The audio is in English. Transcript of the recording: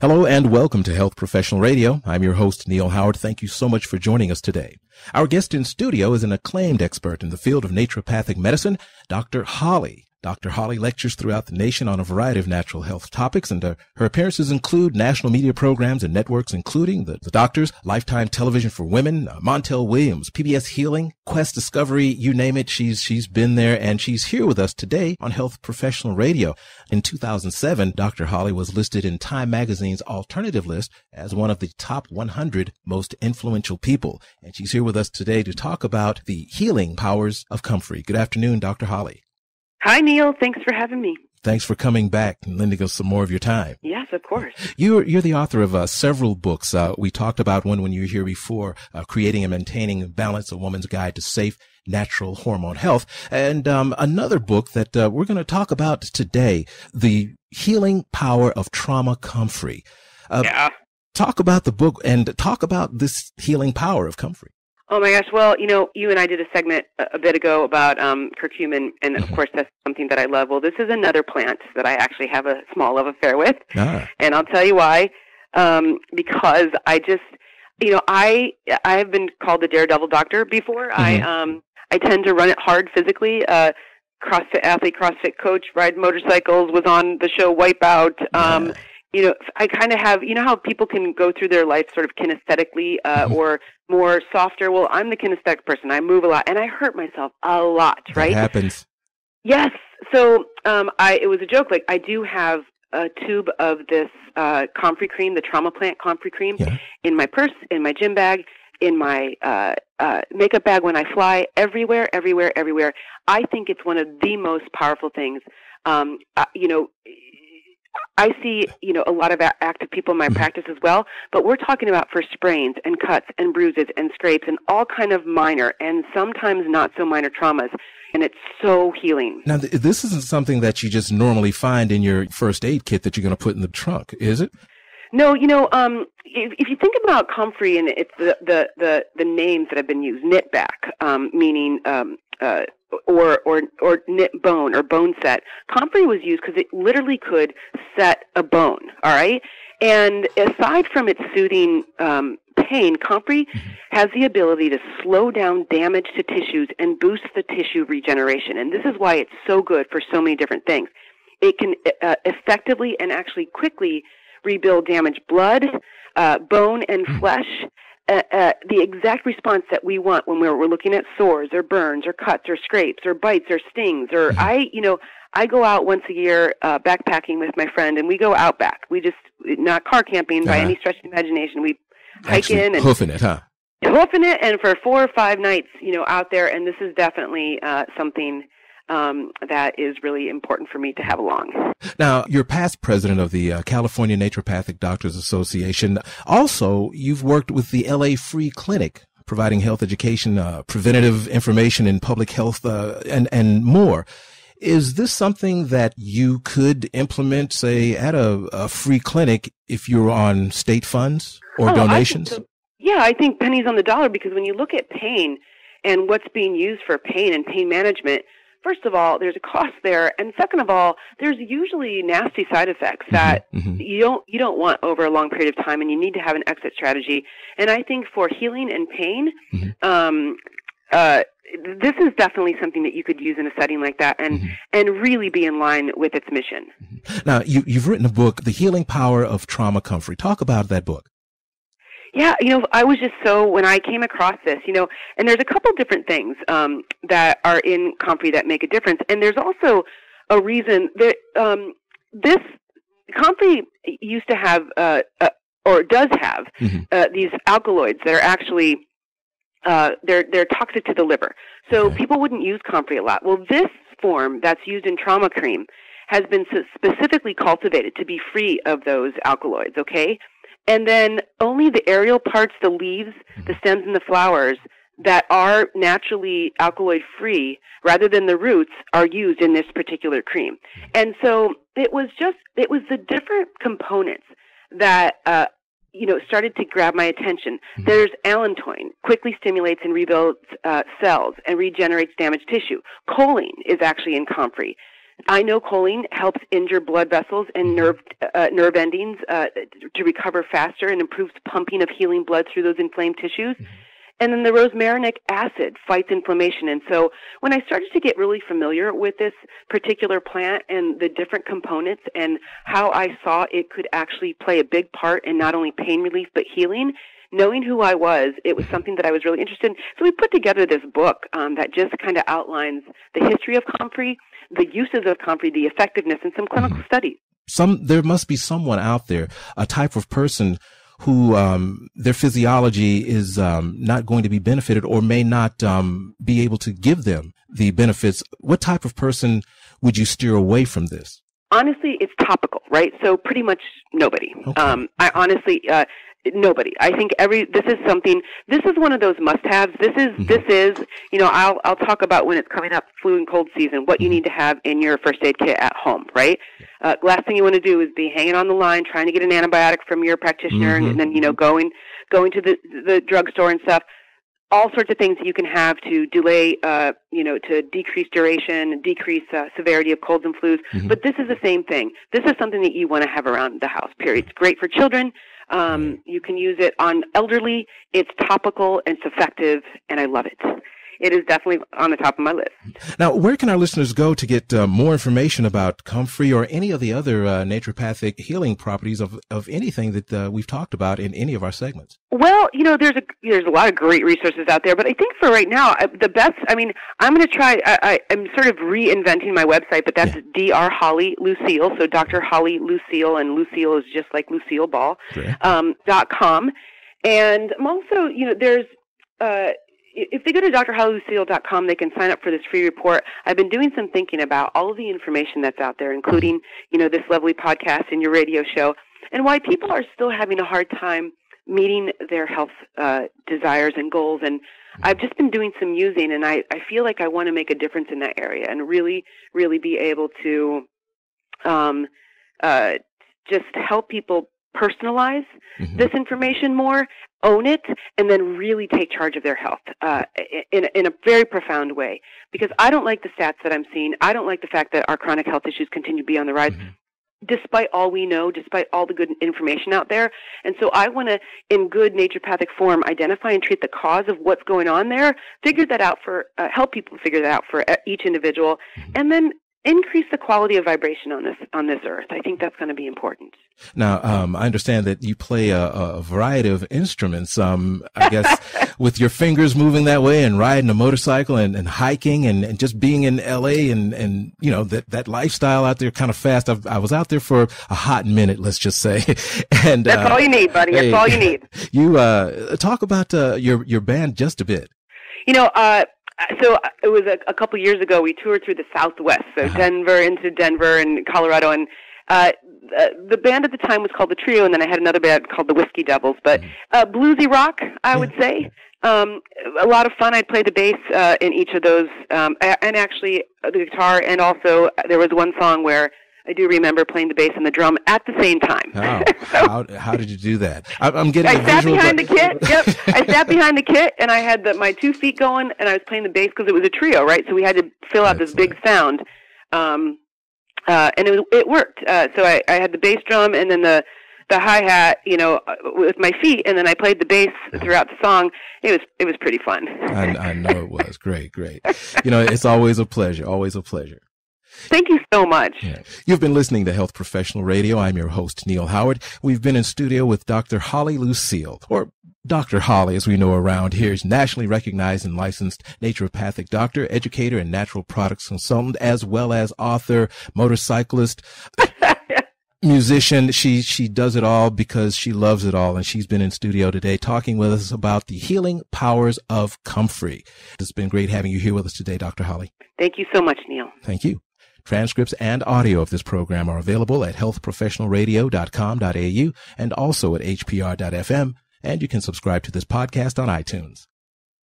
Hello and welcome to Health Professional Radio. I'm your host, Neal Howard. Thank you so much for joining us today. Our guest in studio is an acclaimed expert in the field of naturopathic medicine, Dr. Holly. Dr. Holly lectures throughout the nation on a variety of natural health topics, and her appearances include national media programs and networks, including the Doctors, Lifetime Television for Women, Montel Williams, PBS Healing, Quest Discovery, you name it. She's been there, and she's here with us today on Health Professional Radio. In 2007, Dr. Holly was listed in Time Magazine's alternative list as one of the top 100 most influential people, and she's here with us today to talk about the healing powers of Comfrey. Good afternoon, Dr. Holly. Hi, Neal. Thanks for having me. Thanks for coming back and lending us some more of your time. Yes, of course. You're the author of several books. We talked about one when you were here before, Creating and Maintaining Balance, A Woman's Guide to Safe Natural Hormone Health. And another book that we're going to talk about today, The Healing Power of Trauma, Comfrey. Talk about the book and talk about this healing power of Comfrey. Oh, my gosh. Well, you and I did a segment a bit ago about curcumin, and of course, that's something that I love. Well, this is another plant that I actually have a small love affair with, and I'll tell you why. Because I just, I've been called the daredevil doctor before. I tend to run it hard physically. CrossFit athlete, CrossFit coach, ride motorcycles, was on the show Wipeout. I kind of have, how people can go through their life sort of kinesthetically or more softer. Well, I'm the kinesthetic person. I move a lot, and I hurt myself a lot, right? That happens. Yes. So it was a joke. Like, I do have a tube of this Comfrey cream, the trauma plant Comfrey cream, in my purse, in my gym bag, in my makeup bag when I fly, everywhere. I think it's one of the most powerful things. I see, a lot of active people in my practice as well, but we're talking about for sprains and cuts and bruises and scrapes and all kind of minor and sometimes not so minor traumas, and it's so healing. Now, this isn't something that you just normally find in your first aid kit that you're going to put in the trunk, is it? No, if you think about Comfrey, and it's the names that have been used, knit back, meaning or knit bone or bone set. Comfrey was used because it literally could set a bone, all right? And aside from its soothing pain, Comfrey has the ability to slow down damage to tissues and boost the tissue regeneration. And this is why it's so good for so many different things. It can effectively and actually quickly rebuild damaged blood, bone, and flesh. The exact response that we want when we're looking at sores or burns or cuts or scrapes or bites or stings. Or I go out once a year backpacking with my friend, and we go out back. We just, not car camping by any stretch of the imagination. We hike in and hoofing it, hoofing it, and for 4 or 5 nights, out there. And this is definitely something that is really important for me to have along. Now, you're past president of the California Naturopathic Doctors Association. Also, you've worked with the LA Free Clinic, providing health education, preventative information in public health, and more. Is this something that you could implement, say, at a free clinic if you're on state funds or donations? I think pennies on the dollar, because when you look at pain and what's being used for pain and pain management, first of all, there's a cost there, and second of all, there's usually nasty side effects that you don't want over a long period of time, and you need to have an exit strategy. And I think for healing and pain, this is definitely something that you could use in a setting like that, and really be in line with its mission. Now, you've written a book, The Healing Power of Trauma, Comfrey. Talk about that book. Yeah, I was just when I came across this, and there's a couple different things that are in Comfrey that make a difference. And there's also a reason that this Comfrey used to have, or does have, these alkaloids that are actually, they're toxic to the liver. So people wouldn't use Comfrey a lot. Well, this form that's used in trauma cream has been specifically cultivated to be free of those alkaloids, okay? And then only the aerial parts, the leaves, the stems, and the flowers that are naturally alkaloid-free, rather than the roots, are used in this particular cream. And so it was the different components that, started to grab my attention. There's allantoin, quickly stimulates and rebuilds cells and regenerates damaged tissue. Choline is actually in Comfrey. I know choline helps injure blood vessels and nerve endings to recover faster and improves pumping of healing blood through those inflamed tissues. And then the rosmarinic acid fights inflammation. And so when I started to get really familiar with this particular plant and the different components and how I saw it could actually play a big part in not only pain relief but healing, knowing who I was, it was something that I was really interested in. So we put together this book that just kind of outlines the history of Comfrey, the uses of Comfrey, the effectiveness, and some clinical studies. There must be someone out there, a type of person who their physiology is not going to be benefited or may not be able to give them the benefits. What type of person would you steer away from this? Honestly, it's topical, right? So pretty much nobody. Okay. I honestly, nobody. I think this is one of those must-haves. This is, I'll talk about when it's coming up, flu and cold season, what you need to have in your first aid kit at home, right? Last thing you want to do is be hanging on the line trying to get an antibiotic from your practitioner and then, going to the drugstore and stuff. All sorts of things that you can have to delay, to decrease duration, decrease severity of colds and flus. But this is the same thing. This is something that you want to have around the house, period. It's great for children. You can use it on elderly. It's topical and it's effective, and I love it. It is definitely on the top of my list. Now, where can our listeners go to get more information about Comfrey or any of the other naturopathic healing properties of anything that we've talked about in any of our segments? Well, there's a lot of great resources out there, but I think for right now, the best, I'm going to try, I'm sort of reinventing my website, but that's Dr. Holly Lucille, so Dr. Holly Lucille, and Lucille is just like Lucille Ball, .com. And I'm also, there's, if they go to drhollylucille.com, they can sign up for this free report. I've been doing some thinking about all of the information that's out there, including, this lovely podcast and your radio show, and why people are still having a hard time meeting their health desires and goals. And I've just been doing some musing, and I feel like I want to make a difference in that area and really, really be able to just help people personalize this information more, own it, and then really take charge of their health in a very profound way. Because I don't like the stats that I'm seeing. I don't like the fact that our chronic health issues continue to be on the rise, despite all we know, despite all the good information out there. And so I want to, in good naturopathic form, identify and treat the cause of what's going on there, figure that out help people figure that out for each individual, and then increase the quality of vibration on this earth. I think that's going to be important. Now, I understand that you play a variety of instruments, I guess, with your fingers moving that way and riding a motorcycle and hiking and just being in LA and that lifestyle out there kind of fast. I was out there for a hot minute, let's just say. And that's all you need, buddy. That's all you need. You talk about your band just a bit. So it was a couple years ago. We toured through the Southwest, so Denver and Colorado, and the band at the time was called the Trio, and then I had another band called the Whiskey Devils. But bluesy rock, I would say. A lot of fun. I'd play the bass in each of those, and actually the guitar, and also there was one song where I do remember playing the bass and the drum at the same time. Oh, how did you do that? I'm getting a sat visual. Behind the kit. Yep, I sat behind the kit, and I had my 2 feet going, and I was playing the bass because it was a trio, right? So we had to fill out this big sound, and it worked. So I had the bass drum, and then the hi-hat, with my feet, and then I played the bass throughout the song. It was pretty fun. I know it was great. It's always a pleasure. Always a pleasure. Thank you so much. Yeah. You've been listening to Health Professional Radio. I'm your host, Neal Howard. We've been in studio with Dr. Holly Lucille, or Dr. Holly, as we know around here, is nationally recognized and licensed naturopathic doctor, educator, and natural products consultant, as well as author, motorcyclist, musician. She does it all because she loves it all. And she's been in studio today talking with us about the healing powers of Comfrey. It's been great having you here with us today, Dr. Holly. Thank you so much, Neal. Thank you. Transcripts and audio of this program are available at healthprofessionalradio.com.au and also at hpr.fm. And you can subscribe to this podcast on iTunes.